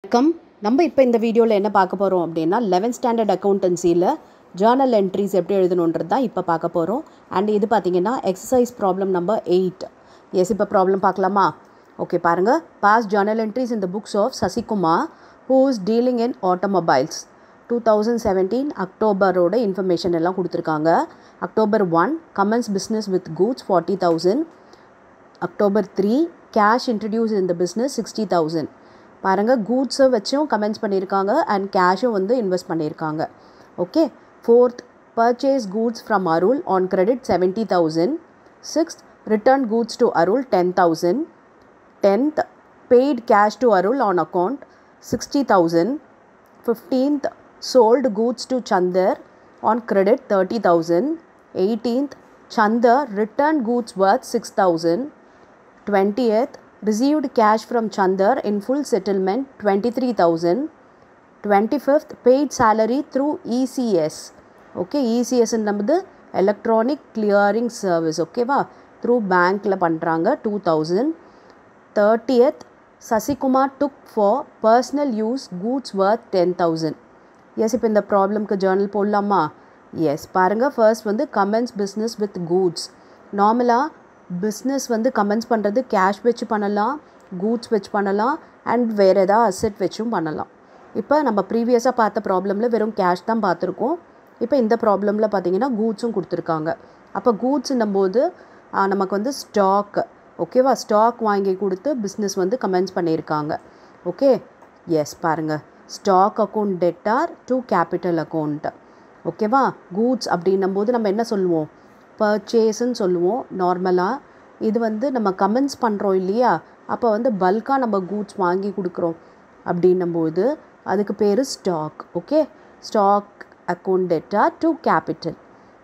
வணக்கம். நம்ம இப்போ இந்த வீடியோவில் என்ன பார்க்க போகிறோம் அப்படின்னா 11th ஸ்டாண்டர்ட் அக்கௌண்டன்சியில் ஜேர்னல் என்ட்ரிஸ் எப்படி எழுதணுன்றது தான் இப்போ பார்க்க போகிறோம். அண்ட் இது பார்த்தீங்கன்னா எக்ஸசைஸ் ப்ராப்ளம் நம்பர் 8. எஸ், இப்போ ப்ராப்ளம் பார்க்கலாமா? ஓகே, பாருங்கள். Pass journal entries in the books of Sasikumar who is dealing in automobiles 2017 அக்டோபரோட இன்ஃபர்மேஷன் எல்லாம் கொடுத்துருக்காங்க. October 1 commences business with goods 40,000. October 3 cash introduced in the business 60,000. பாருங்கள், கூட்ஸை வச்சும் கமெண்ட்ஸ் பண்ணியிருக்காங்க and கேஷும் வந்து இன்வெஸ்ட் பண்ணியிருக்காங்க. Okay. 4th purchase goods from Arul on credit 70,000. 6th return goods to Arul 10,000. 10th paid cash to Arul on account 60,000. 15th sold goods to Chandar on credit 30,000. 18th Chandar returned goods worth 6,000. 20th received cash from Chandar in full settlement 23,000. 25th paid salary through ECS. Okay, ECS என்பது electronic clearing service. ஓகேவா? through bankல பண்ணுறாங்க 2,000. 30th Sasikumar took for personal use goods worth 10,000. S, இப்போ இந்த ப்ராப்ளம்க்கு Journal போடலாமா? S, பாருங்கள். First வந்து comments business with goods. நார்மலாக business வந்து கமெண்ட்ஸ் பண்ணுறது கேஷ் வச்சு பண்ணலாம், கூட்ஸ் வச்சு பண்ணலாம், அண்ட் வேறு ஏதாவது அசெட் வச்சும் பண்ணலாம். இப்போ நம்ம ப்ரீவியஸாக பார்த்த ப்ராப்ளமில் வெறும் கேஷ் தான் பார்த்துருக்கோம். இப்போ இந்த ப்ராப்ளமில் பார்த்தீங்கன்னா கூட்ஸும் கொடுத்துருக்காங்க. அப்போ கூட்ஸ்ன்னும் போது நமக்கு வந்து ஸ்டாக், ஓகேவா, ஸ்டாக் வாங்கி கொடுத்து பிஸ்னஸ் வந்து கமெண்ட்ஸ் பண்ணியிருக்காங்க. ஓகே, எஸ், பாருங்கள். Stock account debtor to capital account. ஓகேவா? கூட்ஸ் அப்படின்னும் போது நம்ம என்ன சொல்லுவோம்? பர்ச்சேஸ்ன்னு சொல்லுவோம் நார்மலாக. இது வந்து நம்ம கமெண்ட்ஸ் பண்ணுறோம் இல்லையா? அப்போ வந்து பல்காக நம்ம கூட்ஸ் வாங்கி கொடுக்குறோம் அப்படின்னும்போது அதுக்கு பேர் stock. Okay, stock account debtor to capital.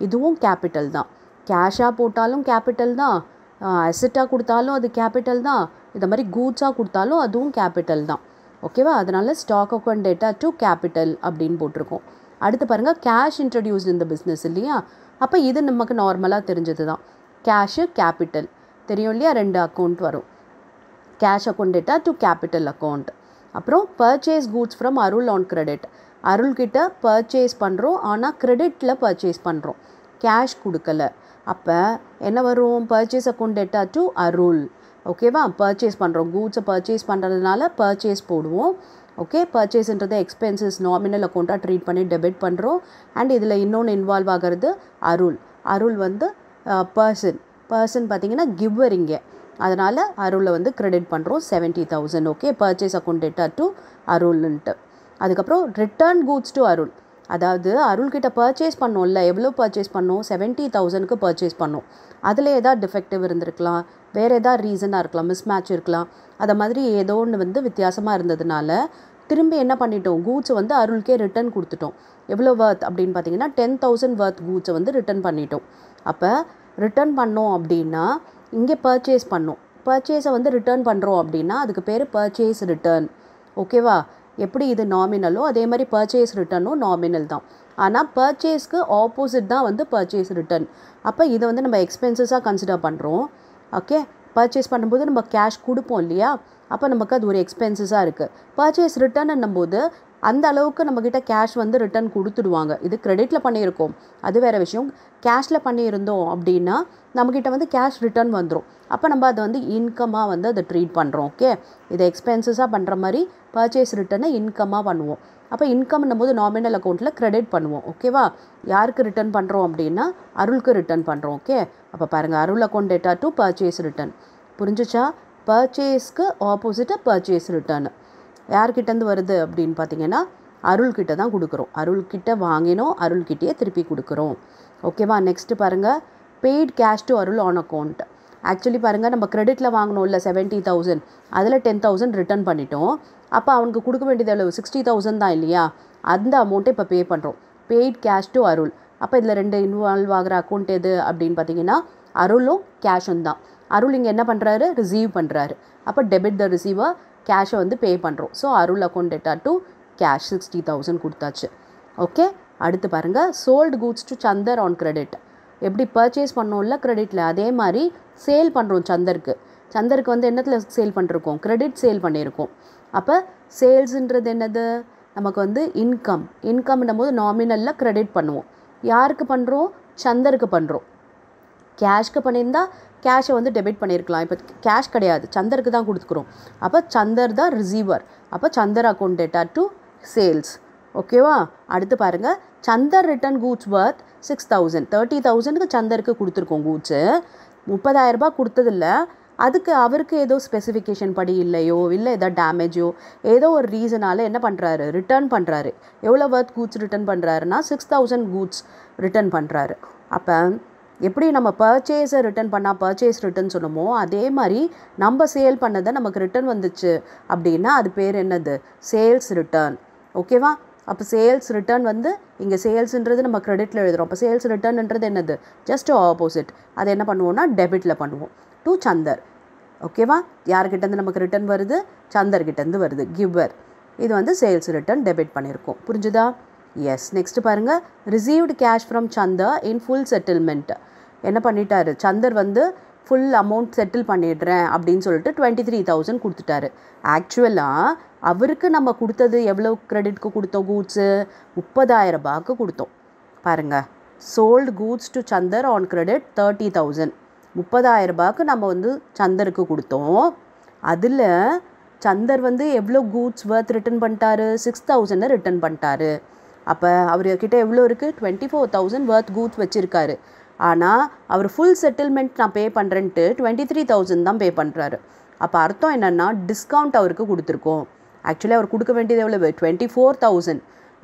இதுவும் கேபிட்டல் தான். கேஷாக போட்டாலும் கேபிட்டல் தான், அசெட்டாக கொடுத்தாலும் அது கேபிட்டல் தான், இந்த மாதிரி கூட்ஸாக கொடுத்தாலும் அதுவும் கேபிட்டல் தான். ஓகேவா? அதனால் stock account debtor to capital அப்படின்னு போட்டிருக்கோம். அடுத்து பாருங்கள், கேஷ் இன்ட்ரடியூஸ்ட் இந்த பிஸ்னஸ் இல்லையா? அப்போ இது நமக்கு நார்மலாக தெரிஞ்சது தான். கேஷு கேபிட்டல் தெரியும் இல்லையா? 2 அக்கௌண்ட் வரும். Cash account debtor to capital account. அப்புறம் purchase goods from Arul on credit. அருள்கிட்ட பர்ச்சேஸ் பண்ணுறோம், ஆனால் கிரெடிட்டில் பர்ச்சேஸ் பண்ணுறோம், கேஷ் கொடுக்கல. அப்போ என்ன வரும்? பர்ச்சேஸ் அக்கௌண்ட் டேட்டா டு அருள். ஓகேவா? பர்ச்சேஸ் பண்ணுறோம், கூட்ஸை பர்ச்சேஸ் பண்ணுறதுனால பர்ச்சேஸ் போடுவோம். ஓகே, பர்ச்சேஸ்ன்றது எக்ஸ்பென்சஸ் நாமினல் அக்கௌண்ட்டாக ட்ரீட் பண்ணி டெபிட் பண்ணுறோம். அண்ட் இதில் இன்னொன்று இன்வால்வ் ஆகிறது அருள். அருள் வந்து பர்சன் பார்த்திங்கன்னா கிவ்வர் இங்கே. அதனால் அருளை வந்து கிரெடிட் பண்ணுறோம் 70,000. Okay, purchase account debtor to அருள்ன்ட்டு. அதுக்கப்புறம் ரிட்டர்ன் கூட்ஸ் டு அருள். அதாவது அருள்கிட்ட பர்ச்சேஸ் பண்ணோம்ல, எவ்வளோ பர்ச்சேஸ் பண்ணோம்? 70,000க்கு பர்ச்சேஸ் பண்ணோம். அதில் எதாவது டிஃபெக்டிவ் இருந்திருக்கலாம், வேறு எதாவது ரீசனாக இருக்கலாம், மிஸ்மேட்ச் இருக்கலாம். அதை மாதிரி ஏதோ ஒன்று வந்து வித்தியாசமாக இருந்ததுனால திரும்பி என்ன பண்ணிட்டோம்? கூட்ஸை வந்து அருள்கே ரிட்டர்ன் கொடுத்துட்டோம். எவ்வளோ வர்த் அப்படின்னு பார்த்தீங்கன்னா 10,000 வர்த் கூட்ஸை வந்து ரிட்டர்ன் பண்ணிட்டோம். அப்போ ரிட்டர்ன் பண்ணோம் அப்படின்னா இங்கே பர்ச்சேஸ் பண்ணோம், பர்ச்சேஸை வந்து ரிட்டர்ன் பண்ணுறோம் அப்படின்னா அதுக்கு பேர் பர்ச்சேஸ் ரிட்டர்ன். ஓகேவா? எப்படி இது நாமினலோ அதே மாதிரி பர்ச்சேஸ் ரிட்டர்னும் நாமினல் தான். ஆனால் பர்ச்சேஸ்க்கு ஆப்போசிட் தான் வந்து பர்ச்சேஸ் ரிட்டர்ன். அப்போ இதை வந்து நம்ம எக்ஸ்பென்சஸாக கன்சிடர் பண்ணுறோம். ஓகே, பர்ச்சேஸ் பண்ணும்போது நம்ம கேஷ் கொடுப்போம் இல்லையா? அப்போ நமக்கு அது ஒரு எக்ஸ்பென்சஸாக இருக்குது. பர்ச்சேஸ் ரிட்டர்ன்னும் போது அந்த அளவுக்கு நம்மக்கிட்ட கேஷ் வந்து ரிட்டர்ன் கொடுத்துடுவாங்க. இது கிரெடிட்டில் பண்ணியிருக்கோம், அது வேறு விஷயம். கேஷில் பண்ணியிருந்தோம் அப்படின்னா நம்மக்கிட்ட வந்து கேஷ் ரிட்டர்ன் வந்துடும். அப்போ நம்ம அதை வந்து இன்கமாக வந்து அதை ட்ரீட் பண்ணுறோம். ஓகே, இதை எக்ஸ்பென்சஸாக பண்ணுற மாதிரி பர்ச்சேஸ் ரிட்டர்னை இன்கமாக பண்ணுவோம். அப்போ இன்கம்னும் போது நாமினல் அக்கௌண்ட்டில் கிரெடிட் பண்ணுவோம். ஓகேவா? யாருக்கு ரிட்டர்ன் பண்ணுறோம் அப்படின்னா அருளுக்கு ரிட்டர்ன் பண்ணுறோம். ஓகே, அப்போ பாருங்கள், Arul account debtor to purchase return. புரிஞ்சிச்சா? பர்ச்சேஸ்க்கு ஆப்போசிட்டாக பர்ச்சேஸ் ரிட்டர்ன் யார்கிட்டேருந்து வருது அப்படின்னு பார்த்தீங்கன்னா அருள்கிட்ட தான் கொடுக்குறோம். அருள்கிட்ட வாங்கினோம், அருள்கிட்டயே திருப்பி கொடுக்குறோம். ஓகேவா? நெக்ஸ்ட்டு பாருங்கள், paid cash to Arul on account. Actually பாருங்கள், நம்ம கிரெடிட்டில் வாங்கினோம்ல 70,000, அதில் 10,000 ரிட்டர்ன் பண்ணிட்டோம். அப்போ அவனுக்கு கொடுக்க வேண்டியது எவ்வளவு? 60,000 தான் இல்லையா? அந்த அமௌண்ட்டை இப்போ பே பண்ணுறோம். பெய்ட் கேஷ் டு அருள். அப்போ இதில் 2 இன்வால்வ் ஆகிற அக்கௌண்ட் எது அப்படின்னு பார்த்தீங்கன்னா அருளும் கேஷும் தான். அருள் இங்கே என்ன பண்ணுறாரு? ரிசீவ் பண்ணுறாரு. அப்போ டெபிட் த ரிசீவர், கேஷை வந்து பே பண்ணுறோம். So Arul account debtor to cash 60,000 கொடுத்தாச்சு. ஓகே, அடுத்து பாருங்கள், sold goods to Chandar on credit. எப்படி பர்ச்சேஸ் பண்ணோம்ல கிரெடிட்டில், அதே மாதிரி சேல் பண்ணுறோம் சந்தருக்கு. சந்தருக்கு வந்து என்னத்தில் சேல் பண்ணிருக்கோம், கிரெடிட் சேல் பண்ணியிருக்கோம். அப்போ சேல்ஸுன்றது என்னது, நமக்கு வந்து இன்கம்னும் போது நாமினலில் கிரெடிட் பண்ணுவோம். யாருக்கு பண்ணுறோம், சந்தருக்கு பண்ணுறோம். கேஷ்க்கு பண்ணியிருந்தா கேஷை வந்து டெபிட் பண்ணியிருக்கலாம். இப்போ கேஷ் கிடையாது, சந்தருக்கு தான் கொடுத்துக்குறோம். அப்போ சந்தர் தான் ரிசீவர். அப்போ Chandar account debtor to sales. ஓகேவா? அடுத்து பாருங்கள், சந்தர் ரிட்டன் கூட்ஸ் வர்த் 6,000. 30,000க்கு சந்தருக்கு கொடுத்துருக்கோம் கூட்ஸு. 30,000 கொடுத்ததில்ல, அதுக்கு அவருக்கு ஏதோ ஸ்பெசிஃபிகேஷன் படி இல்லையோ இல்லை ஏதோ டேமேஜோ ஏதோ ஒரு ரீசனால் என்ன பண்ணுறாரு, ரிட்டர்ன் பண்ணுறாரு. எவ்வளோ வர்த் கூட்ஸ் ரிட்டர்ன் பண்ணுறாருன்னா 6,000 கூட்ஸ் ரிட்டர்ன் பண்ணுறாரு. அப்போ எப்படி நம்ம பர்ச்சேஸை ரிட்டர்ன் பண்ணால் பர்ச்சேஸ் ரிட்டர்ன் சொன்னோமோ அதே மாதிரி நம்ம சேல் பண்ணதை நமக்கு ரிட்டர்ன் வந்துச்சு அப்படின்னா அது பேர் என்னது, சேல்ஸ் ரிட்டர்ன். ஓகேவா? அப்போ சேல்ஸ் ரிட்டர்ன் வந்து இங்கே சேல்ஸுன்றது நம்ம கிரெடிட்டில் எழுதுகிறோம். அப்போ சேல்ஸ் ரிட்டர்ன்ன்றது என்னது, ஜஸ்ட் ஆப்போசிட். அதை என்ன பண்ணுவோம்னா டெபிட்டில் பண்ணுவோம் டு சந்தர். ஓகேவா? யார்கிட்டேருந்து நமக்கு ரிட்டர்ன் வருது, சந்தர்கிட்டேருந்து வருது, கிவர். இது வந்து சேல்ஸ் ரிட்டர்ன் டெபிட் பண்ணியிருக்கோம். புரிஞ்சுதா? எஸ். நெக்ஸ்ட் பாருங்கள், received cash from Chandar in full settlement. என்ன பண்ணிட்டாரு, சந்தர் வந்து ஃபுல் அமௌண்ட் செட்டில் பண்ணிடுறேன் அப்படின்னு சொல்லிட்டு 23,000 கொடுத்துட்டாரு. ஆக்சுவலாக அவருக்கு நம்ம கொடுத்தது எவ்வளோ கிரெடிட்க்கு கொடுத்தோம், கூட்ஸு 30,000 கொடுத்தோம். பாருங்கள், sold goods to Chandar on credit 30,000. 30,000 நம்ம வந்து சந்தருக்கு கொடுத்தோம். அதில் சந்தர் வந்து எவ்வளோ கூட்ஸ் வர்த் ரிட்டர்ன் பண்ணிட்டாரு, 6,000 ரிட்டர்ன் பண்ணிட்டாரு. அப்போ அவர்கிட்ட எவ்வளோ இருக்குது, 24,000 வர்த் கூட்ஸ் வச்சுருக்காரு. ஆனால் அவர் ஃபுல் செட்டில்மெண்ட் நான் பே பண்ணுறேன்ட்டு 23,000 தான் பே பண்ணுறாரு. அப்போ அர்த்தம் என்னென்னா டிஸ்கவுண்ட் அவருக்கு கொடுத்துருக்கோம். ஆக்சுவலி அவர் கொடுக்க வேண்டியது எவ்வளவு, 24,000.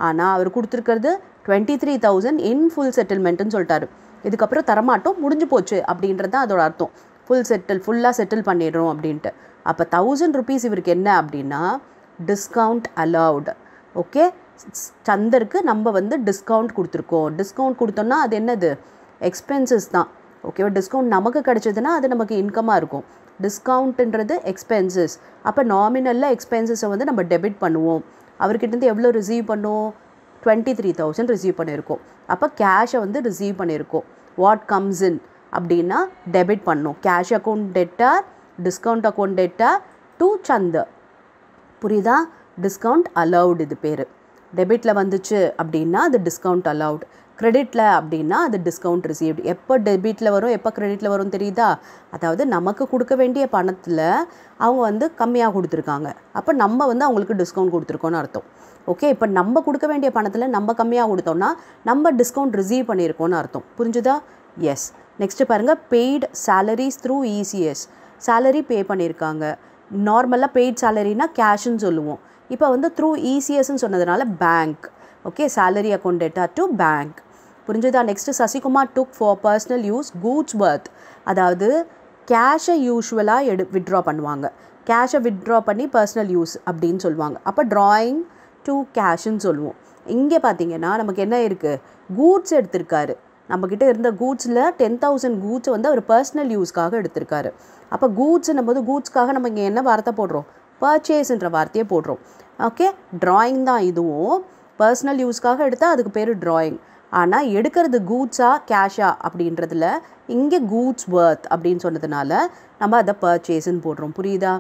ஆனால் அவர் கொடுத்துருக்கிறது 23,000 இன் ஃபுல் செட்டில்மெண்ட்டுன்னு சொல்லிட்டாரு. இதுக்கப்புறம் தரமாட்டோம், முடிஞ்சு போச்சு அப்படின்றது தான் அதோட அர்த்தம். ஃபுல்லாக செட்டில் பண்ணிடுறோம் அப்படின்ட்டு. அப்போ 1,000 rupees இவருக்கு என்ன அப்படின்னா டிஸ்கவுண்ட் அலவுட். ஓகே, சந்தருக்கு நம்ம வந்து டிஸ்கவுண்ட் கொடுத்துருக்கோம். டிஸ்கவுண்ட் கொடுத்தோன்னா அது என்னது, எக்ஸ்பென்சஸ் தான். ஓகேவா? டிஸ்கவுண்ட் நமக்கு கிடச்சதுன்னா அது நமக்கு இன்கமாக இருக்கும். டிஸ்கவுண்ட்டுன்றது எக்ஸ்பென்சஸ். அப்போ நாமினலில் எக்ஸ்பென்சஸை வந்து நம்ம டெபிட் பண்ணுவோம். அவர்கிட்டருந்து எவ்வளோ ரிசீவ் பண்ணுவோம், 23,000 ரிசீவ் பண்ணியிருக்கோம். அப்போ கேஷை வந்து ரிசீவ் பண்ணியிருக்கோம். வாட் கம்ஸ் இன் அப்படின்னா டெபிட் பண்ணோம். Cash account debtor, discount account debtor to Chandar. புரியுதா? டிஸ்கவுண்ட் அலவுட் இது பேர். டெபிட்டில் வந்துச்சு அப்படின்னா அது டிஸ்கவுண்ட் அலவுட். கிரெடிட்டில் அப்படின்னா அது டிஸ்கவுண்ட் ரிசீவ்டு. எப்போ டெபிட்டில் வரும் எப்போ கிரெடிட்டில் வரும் தெரியுதா? அதாவது நமக்கு கொடுக்க வேண்டிய பணத்தில் அவங்க வந்து கம்மியாக கொடுத்துருக்காங்க. அப்போ நம்ம வந்து அவங்களுக்கு டிஸ்கவுண்ட் கொடுத்துருக்கோன்னு அர்த்தம். ஓகே, இப்போ நம்ம கொடுக்க வேண்டிய பணத்தில் நம்ம கம்மியாக கொடுத்தோம்னா நம்ம டிஸ்கவுண்ட் ரிசீவ் பண்ணியிருக்கோன்னு அர்த்தம். புரிஞ்சுதா? எஸ். நெக்ஸ்ட்டு பாருங்கள், paid salaries through ECS. Salary பே பண்ணியிருக்காங்க. நார்மலாக பெய்ட் சேலரினா கேஷ்ன்னு சொல்லுவோம். இப்போ வந்து த்ரூ இசிஎஸ்ன்னு சொன்னதுனால bank. Okay, salary account debtor to bank. புரிஞ்சுதா? Next Sasikumar took for personal use goods worth. அதாவது கேஷை யூஸ்வலாக வித்ட்ரா பண்ணுவாங்க. கேஷை வித்ட்ரா பண்ணி பர்சனல் யூஸ் அப்படின்னு சொல்லுவாங்க. அப்போ ட்ராயிங் டு கேஷ்ன்னு சொல்லுவோம். இங்கே பார்த்தீங்கன்னா நமக்கு என்ன இருக்குது, கூட்ஸ் எடுத்திருக்காரு. நம்மக்கிட்ட இருந்த கூட்ஸில் 10,000 கூட்ஸை வந்து அவர் பர்சனல் யூஸ்க்காக எடுத்திருக்காரு. அப்போ கூட்ஸ்ன்னும் போது கூட்ஸ்க்காக நம்ம இங்கே என்ன வார்த்தை போடுறோம், பர்ச்சேஸ்ன்ற வார்த்தையை போடுறோம். ஓகே, ட்ராயிங் தான் இதுவும். பர்சனல் யூஸ்க்காக எடுத்தால் அதுக்கு பேர் ட்ராயிங். ஆனால் எடுக்கிறது கூட்ஸா கேஷா அப்படின்றதுல இங்கே கூட்ஸ் வர்த் அப்படின்னு சொன்னதுனால நம்ம அதை பர்ச்சேஸ்ன்னு போடுறோம். புரியுதா?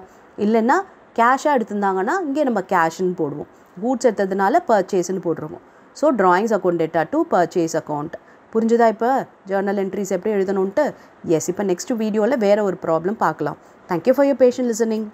இல்லைன்னா கேஷாக எடுத்திருந்தாங்கன்னா இங்கே நம்ம கேஷ்ன்னு போடுவோம். கூட்ஸ் எடுத்ததுனால பர்ச்சேஸ்ன்னு போடுறோம். So drawings account debtor to purchase account. புரிஞ்சுதா? இப்போ ஜர்னல் என்ட்ரிஸ் எப்படி எழுதணுன்ட்டு. எஸ், இப்போ நெக்ஸ்ட் வீடியோவில் வேறு ஒரு ப்ராப்ளம் பார்க்கலாம். Thank you for your patient listening.